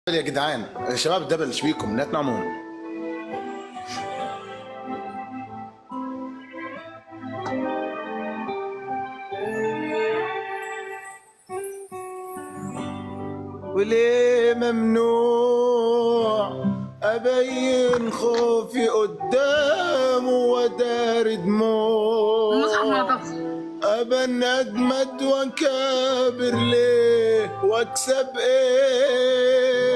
يا جدعان يا شباب الدبل ايش بيكم لا تنامون. وليه ممنوع ابين خوفي قدامه ودار دموع ابن اجمد واكابر ليه واكسب ايه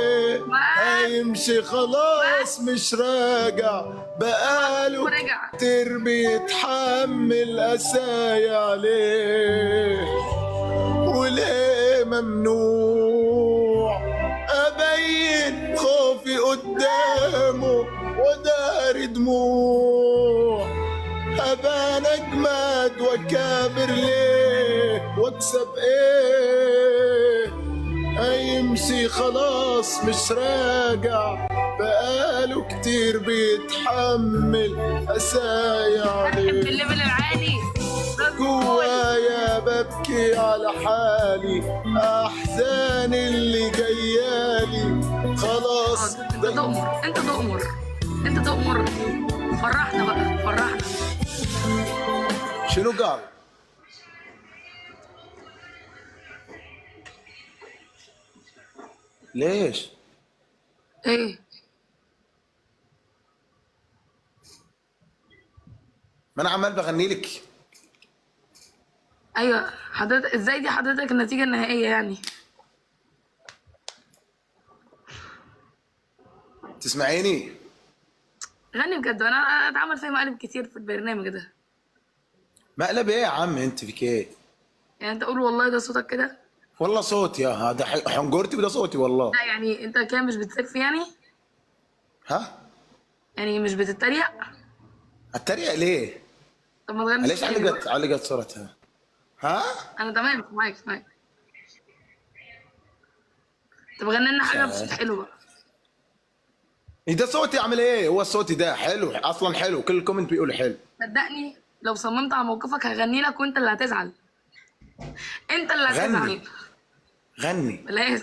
هيمشي خلاص مش راجع بقاله كتير بيتحمل قسايا عليه. وليه ممنوع ابين خوفي قدامه ودار دموع ابان اجمد واكابر ليه واكسب ايه هيمشي خلاص مش راجع بقاله كتير بيتحمل قسايا عليه. الليفل العالي جوايا ببكي على حالي احزان اللي جايالي خلاص. انت تؤمر انت تؤمر فرحنا بقى فرحنا. شنو قال؟ ليش؟ ايه؟ ما انا عمال بغني لك. ايوه حضرتك ازاي دي حضرتك النتيجة النهائية يعني؟ تسمعيني؟ غني بجد وانا اتعمل فيها مقالب كتير في البرنامج ده. مقلب ايه يا عم انت فيك ايه؟ يعني انت قول والله ده صوتك كده؟ والله صوتي هذا حنجرتي وده صوتي والله. لا يعني انت كده مش بتسف يعني؟ ها؟ يعني مش بتتريق؟ اتريق ليه؟ طب ما تغني. ليش علقت صورتها؟ ها؟ انا تمام معاك. طب غني لنا حاجة بصوت حلو بقى. ده صوتي اعمل ايه؟ هو صوتي ده حلو اصلا حلو كل الكومنت بيقولوا حلو. صدقني لو صممت على موقفك هغني لك وانت اللي هتزعل. انت اللي هتزعل. غني بلاش.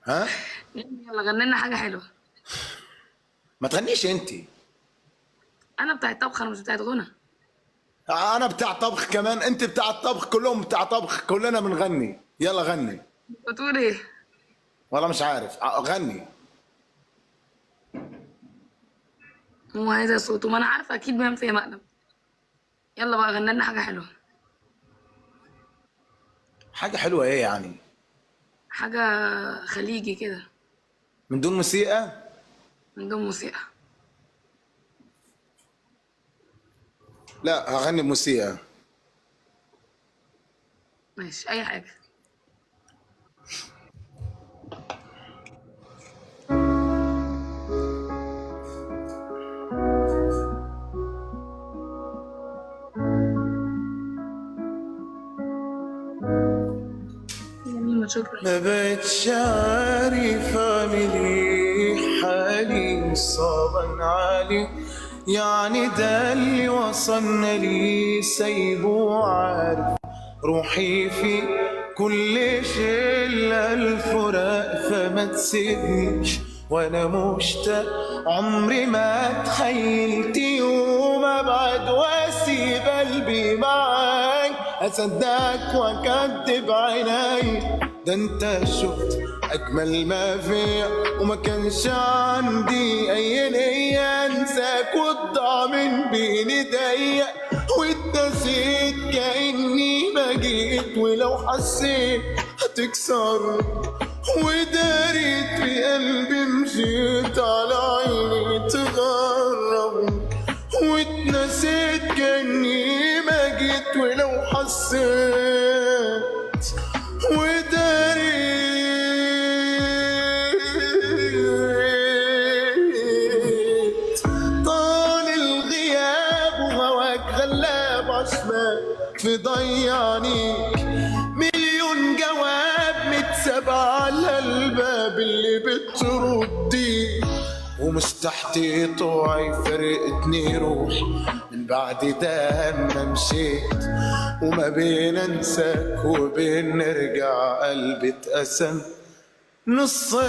ها؟ يلا غني لنا حاجة حلوة. ما تغنيش انت. انا بتاعت طبخ انا مش بتاعت غنى. انا بتاع طبخ كمان انت بتاع الطبخ كلهم بتاع طبخ كلنا بنغني. يلا غني. بتقول ايه؟ والله مش عارف غني. هو هذا صوته ما انا عارفه اكيد بيعمل فيها مقلب. يلا بقى غني لنا حاجه حلوه. حاجه حلوه ايه يعني؟ حاجه خليجي كده. من دون موسيقى؟ من دون موسيقى. لا هغني بموسيقى. ماشي اي حاجه. شكرا. ما بقتش عارف اعمل ايه حالي صعبا علي يعني ده اللي وصلنا ليه سايبه عارف روحي في كل شيء الا الفراق فما تسيبنيش وانا مشتاق عمري ما تخيلت يوم ابعد واسيب قلبي معاك اصدقك واكدب عيني ده انت شفت اجمل ما فيا وما كانش عندي اي نية انساك وتضاع من بين ايديا واتنسيت كاني ما جيت ولو حسيت هتكسر وداريت في قلبي مشيت على عيني تغرب واتنسيت كاني ما جيت ولو حسيت وداريت طال الغياب وهواك غلاب عشمك في ضيعنيك مليون جواب متساب على الباب اللي بتردي ومش تحت طوعي فرقتني روح من بعد ده ما مشيت وما بين انساك وبين نرجع قلبي اتقسم نصين.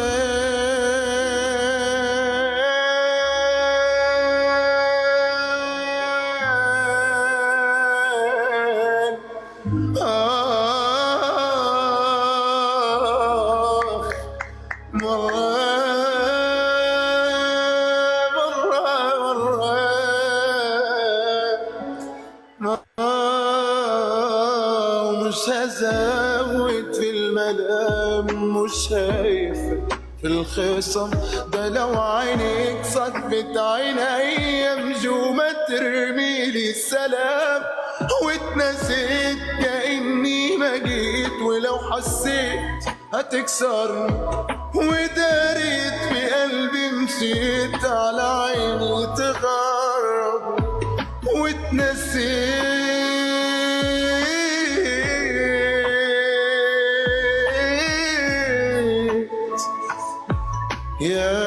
مرة ومش هزود في الملام، مش شايفة في الخصم ده لو عينيك صدفت عيني مجومة ترميلي السلام، واتنسيت كأني ما جيت، ولو حسيت هتكسرني وداريت في قلبي مشيت على عيني تغرب واتنسيت يا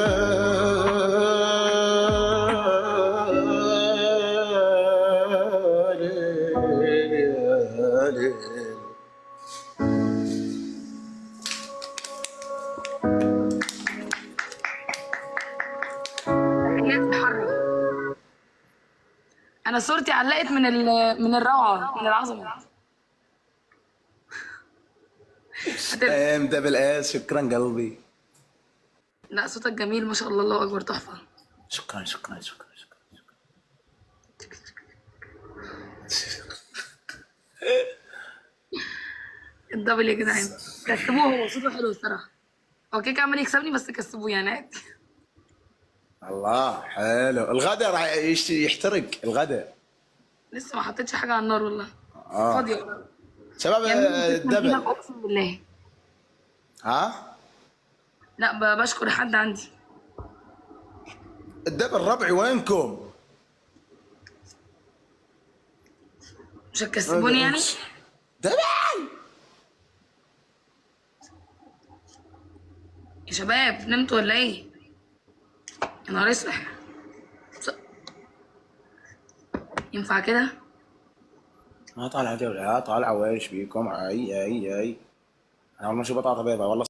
ليل يا ليل. هي تتحرك. انا صورتي علقت من الروعه، من العظمه. دبل اس، شكرا قلبي. لا صوتك جميل ما شاء الله، الله اكبر، تحفه. شكرا شكرا شكرا شكرا. الدبل يا جدعان، كسبوه، هو صوته حلو الصراحه. هو كيك عمال يكسبني بس كسبوه يعني عادي. الله حلو. الغداء راح يحترق الغداء. لسه ما حطيتش حاجه على النار والله. فاضيه شباب يعني. الدبل. اقسم بالله. ها لا بشكر حد عندي. الدبل ربعي وينكم؟ مش هتكسبوني يعني؟ دبل يا شباب نمتوا ولا ايه؟ يا نهار اسود. ينفع كده؟ ما طالعه جولة، طالعه ويش بيكم؟ اي انا اول ما اشوف بطاطا بيضاء والله